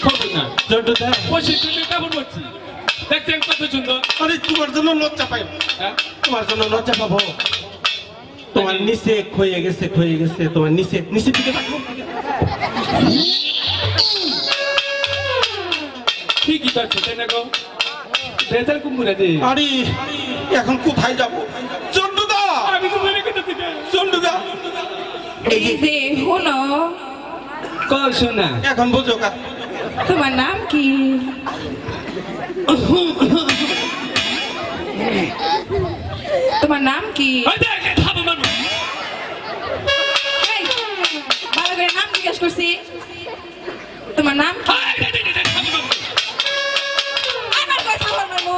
খবর না জন্টু দা বসে তুমি কাপড় পরছি দেখছেন কত সুন্দর আরে তোমার জন্য লজ্জা পাই হ্যাঁ? তোমার জন্য লজ্জা পাবো তোমার নিচে ক্ষয়ে গেছে তোমার নিচে নিচে দিকে রাখো ঠিকই তো আছে তাই না গো বেচার কুমুরা দে আরে এখন কোথায় যাবো জন্টু দা আমি তো মনে করতেছি না জন্টু দা এই যে হলো কল শোনা এখন বোঝো কা তোমার নাম কি? তোমার নাম কি? খাবো মানুষ এই, ভালো করে নাম জিজ্ঞেস করছি। তোমার নাম কি? আমার কথা বল মামু।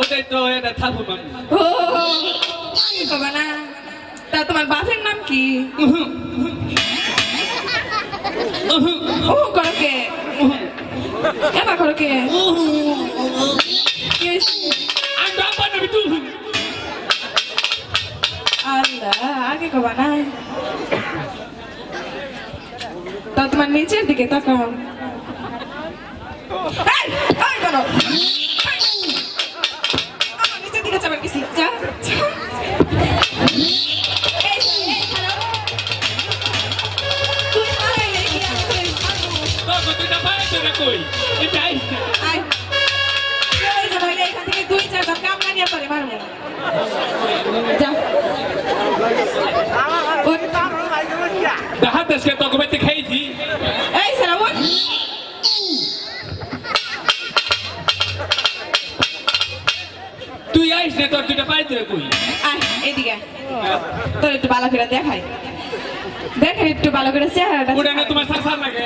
ওটাই তো এটা খাবো মানুষ ও আমি কবা না। তা তোমার বাপের নাম কি? ও করো কে? এবার করো কে? কি হয়েছে? আল্লাহ আগে কবা না। তা তোমার নিচের দিকে তাকাও। এই, এই করো। আমার নিচের দিকে যাবার কিছু যা যা। এই, এই, খারাপ। তুই পালাইলে কি আমি তোরে মারবো? আয়। প্রয়োজন হইলে এখান থেকে 2-4 জন কামলা নিয়ে তোরে মারবো। যা। ওঠ। এই সারা ওঠ। তুই আইস না তোর দুটা পাই ধরে কই আয় এদিকে আয়। তোর একটু ভালো করে দেখাই দেখেন একটু ভালো করে চেহারাটা ওটা না তোমার সাসার লাগে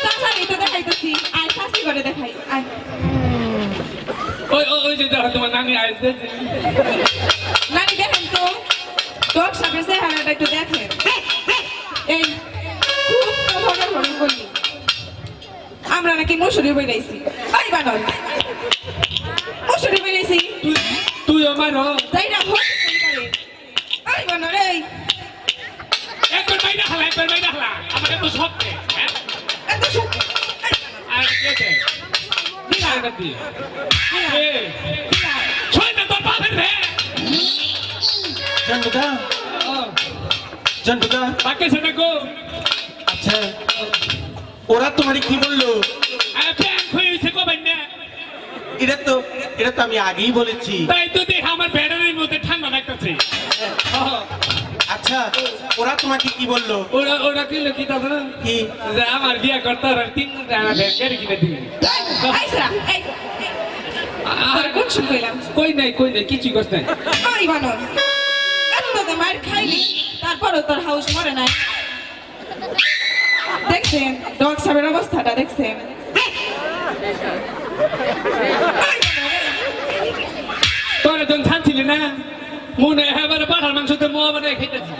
চাচারই তো দেখাইতেছি আয় শাস্তি করে দেখাই আয় ওই ওই ওই যে দেখো তোমার নানি আইছে নানি দেখেন তো ডগ সাপের চেহারাটা একটু দেখেন এই খুব তো ভরা ভরা বলি আমরা নাকি মশুরি বেড়াইছি ওই বানর মশুরি বেড়াইছি তুই আমার যাই না ভোট করে ওই বানর এই একবার বাইরে হালা আমার এত শক্তি হ্যাঁ এত শক্তি আর কেটে দিলা আর দি দিলা এ ছয় না তোর বাপের রে জন্টু দা বাকি সেটা গো আচ্ছা ওরা তোমারে কি বললো আর ব্যাংক হয়েছে কবে না এটা তো আমি আগেই বলেছি তাই তো দেখ আমার ব্যাটারির মধ্যে ঠান্ডা লাগতেছে আচ্ছা ওরা তোমাকে কি বললো ওরা ওরা কি লোক কিতা না কি যে আমার বিয়া করতে আর 3 টাকা ব্যাংকের কিনে দিবি এই সারা এই তোর কোন শুন কইলাম কই নাই কিছু করছ নাই ওই বানর এত তো মার খাইলি তারপরও তোর হাউস মরে নাই দেখছেন ডগ সাবের অবস্থাটা দেখছেন তোরা যখন ছানছিলি না মনে এবারে পাঠার মাংসতে মোয়া বানায় খেতেছি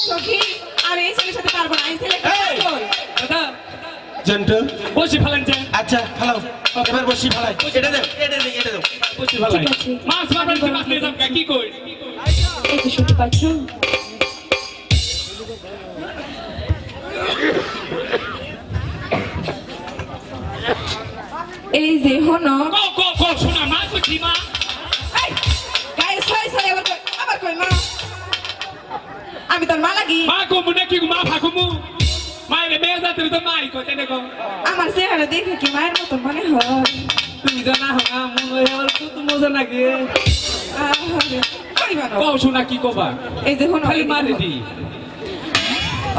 সখী আর এই ছেলের সাথে পারবো না এই ছেলে পাগল। দাদা জন্টু বসি ফেলেন যে আচ্ছা ফালাও এবার বসি ফালাই এটা দাও বসি ফেলাই ঠিক আছে। মাছ মারবেন কি মাছ নিয়ে যাবো কি কই এই তো শুনতে পাচ্ছ এই যে হনো কো শোনা মা কইছি মা এই, গায়ে ছয় ছয় আবার কই মা আমি তোর মা লাগি মা কো মনে কি মা ফাকুমু মায়ের মেয়ে জাতির তো মাই কইতে দেখো আমার চেহারা দেখে কি মায়ের মতো মনে হয় তুমি জানা হনা মনে আর কত মজা লাগে আহারে, কই বানো? কও শোনা কি কবা এই যে হনো খালি মারে দি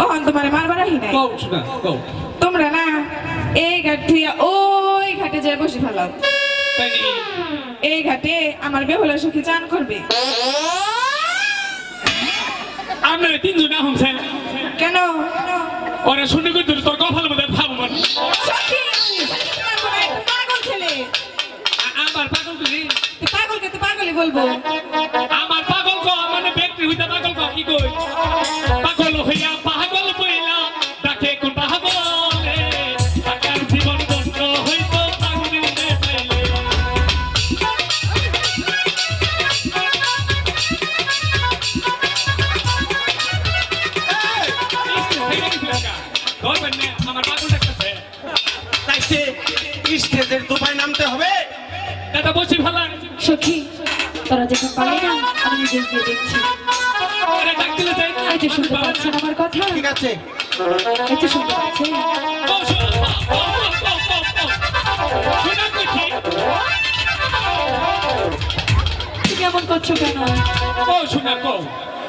ওহন তোমার মারবার আহি নাই কও শোনা কও তোমরা না এই ঘাট থেকে ওই ঘাটে যায় বসে ফেলাও তাই নি এই ঘাটে আমার বেহুলা সখী চান করবে আমরা তিনজন না হমছে কেন ওরা শুনে কই তোর কপালের মধ্যে ভাব মান সখী পাগল ছেলে আমার পাগল তুই তুই পাগলকে তো পাগলই বলবো আমার পাগল কো মানে ব্যক্তি হইতা পাগল কো কি কই পাগল হইয়া পাগল বইলা ডাকে কোন পাগল রে টাকার জীবন বন্ধ হইতো পাগলের নে পাইলে ধরবেন না আমার পাগল ডাকতেছে স্টেজের দুপায় নামতে হবে। দাদা বসি ফেলান। সখী তোরা যখন পারলি না আমি নিজে গিয়ে দেখছি। আরে ডাক দিলে যাই না। এই যে শুনতে পাচ্ছেন আমার কথা? ঠিক আছে, এই যে শুনতে পাচ্ছেন? ও শোনা, শোনা কইছি। তুমি এমন করছো কেন? ও শোনা কও।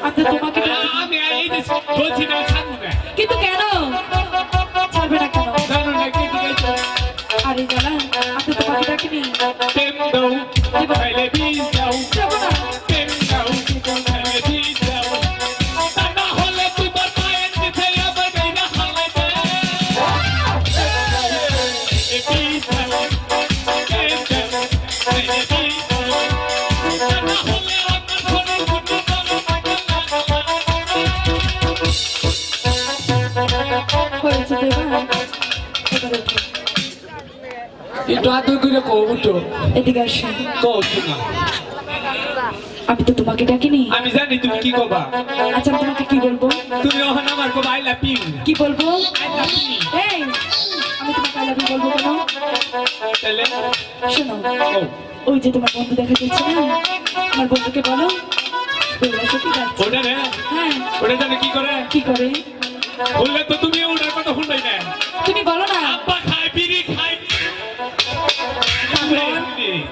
আপনি তোমাকে আমি এই যে বলছি না ছাড়বো না। কিন্তু কেন ছাড়বে না কেন? জানো না কি দিয়েছে? আরে জানা আপনি তোমাকে ডাকিনি। প্রেম দাও, খাইলে বিষ দাও। যাবো না। প্রেম দাও, খাইলে বিষ দাও। তা না হলে তোমার পায়ের নিচে আবার গাইনা হালাইবে। এ বিষ দাও, প্রেম দাও, খাইলে বিষ দাও। তা না হলে আমার ঘরের গুটি দাও, হয়েছে দেবা এবার ওঠো। একটু আদর করে কও উঠো। এদিকে আসো। কও শোনা। আমি তো তোমাকে ডাকিনি। আমি জানি তুমি কি করবা। আচ্ছা আমি তোমাকে কি বলবো? তুমি ওখানে আমার কো আই লাভ ইউ। কি বলবো? I love you. এই আমি তোমাকে আই লাভ ইউ বলবো কেন? তাহলে শোনো কও। ওই যে তোমার বন্ধু দেখা যাচ্ছে না, আমার বন্ধুকে বলো বললো সত্যি যাচ্ছে। ওটা রে, হ্যাঁ ওটা জানে কি করে? কি করে? বললে তো তুমি ওটার কথা শুনলাই না। তুমি বলো না। আব্বা খায়, বিড়ি খায়।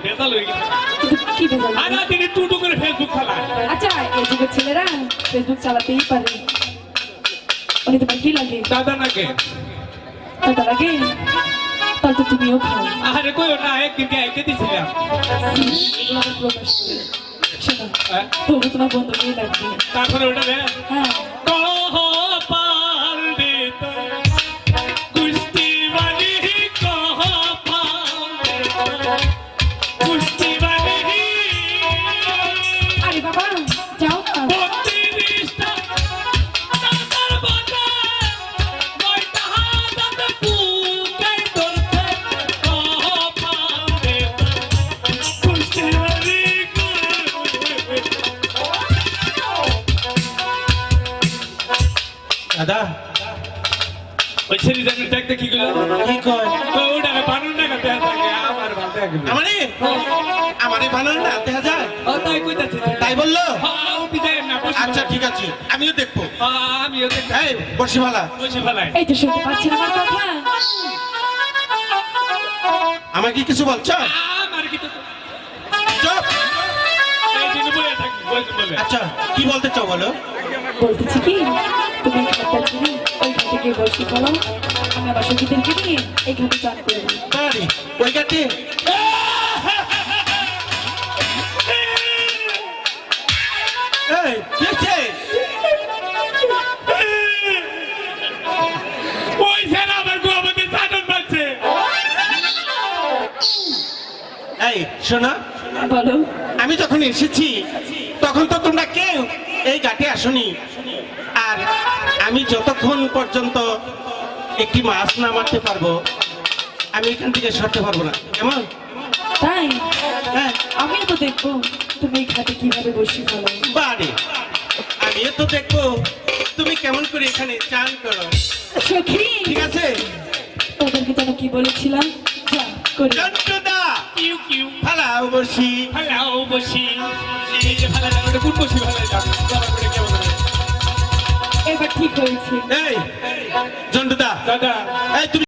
বেতাল হয়ে গেছে। কিন্তু কি বলবো? সারা দিনে টুটু করে ফেসবুক চালায়। আচ্ছা এই যুগের ছেলেরা ফেসবুক চালাতেই পারে। উনি তোমার কি লাগে? দাদা নাকে। দাদা লাগে? তাহলে তো তুমিও খাও। আরে কইও না, একদিন গাইতে দিছিলাম। এগুলো আমার প্রকাশ করে। শোনো হ্যাঁ? তবু তোমার বন্ধুকেই লাগবে। তারপরে ওটা রে, হ্যাঁ কহ পাল দিত কুস্তি বাড়ি, কহ পাল দিত কুস্তি বাড়ি। আরে বাবা যাও না। বত্রিশটা টাকার বাজার, 9টা হাজার পুকাই ধরছে, কহ পাল দিত কুস্তি বাড়ি। দাদা ওই ছেলেটাকে দেখতে কি গুলো কি কয়? ওটা বানুন না কাছে থাকে আমার ভালো লাগে। আমারে বানান না দেখা যায়, ও তাই কইতাছে। তাই বললো? হ্যাঁ ও বিদায় না বসে। আচ্ছা ঠিক আছে, আমিও দেখবো। আমিও দেখতে এই বর্ষি ভালা, বসে ফেলাই। এই তো শুনতে পাচ্ছেন আমার কথা? আমাকে কিছু বলছো? আমার কি তো চুপ। এই দিন বলে থাকি বলতে বলে। আচ্ছা কি বলতে চাও বলো? বলতেছি কি তুমি ঘাটটা চিনি ওই ঘাটে গিয়ে বসে বলো আমি আমার সঙ্গীদেরকে নিয়ে এই ঘাটে চান করবো। বাড়ি ওই গাতে এই কিছে? ওই ছেলে আমার গো আমাকে সাধন পাচ্ছে। এই শোনো, বলো আমি যখন এসেছি তখন তো তোমরা কেউ এই ঘাটে আসনি। আর আমি যতক্ষণ পর্যন্ত একটি মাছ না মারতে পারবো আমি এখান থেকে সরতে পারবো না, কেমন? তাই হ্যাঁ আমিও তো দেখবো তুমি এই ঘাটে কিভাবে বসে ফেলো। বাড়ি আমিও তো দেখবো তুমি কেমন করে এখানে চান করো, সখী ঠিক আছে? তোদেরকে যেন কি বলেছিলাম যা করি। জন্টুদা কিউ কিউ ফালাও বসি। ফালাও বসি। এই যে ফালা না ওটা কোন বসি ফালাই দাও। বাবা করে কেমন হবে? এবার ঠিক হয়েছে। এই জন্টুদা, দাদা এই তুমি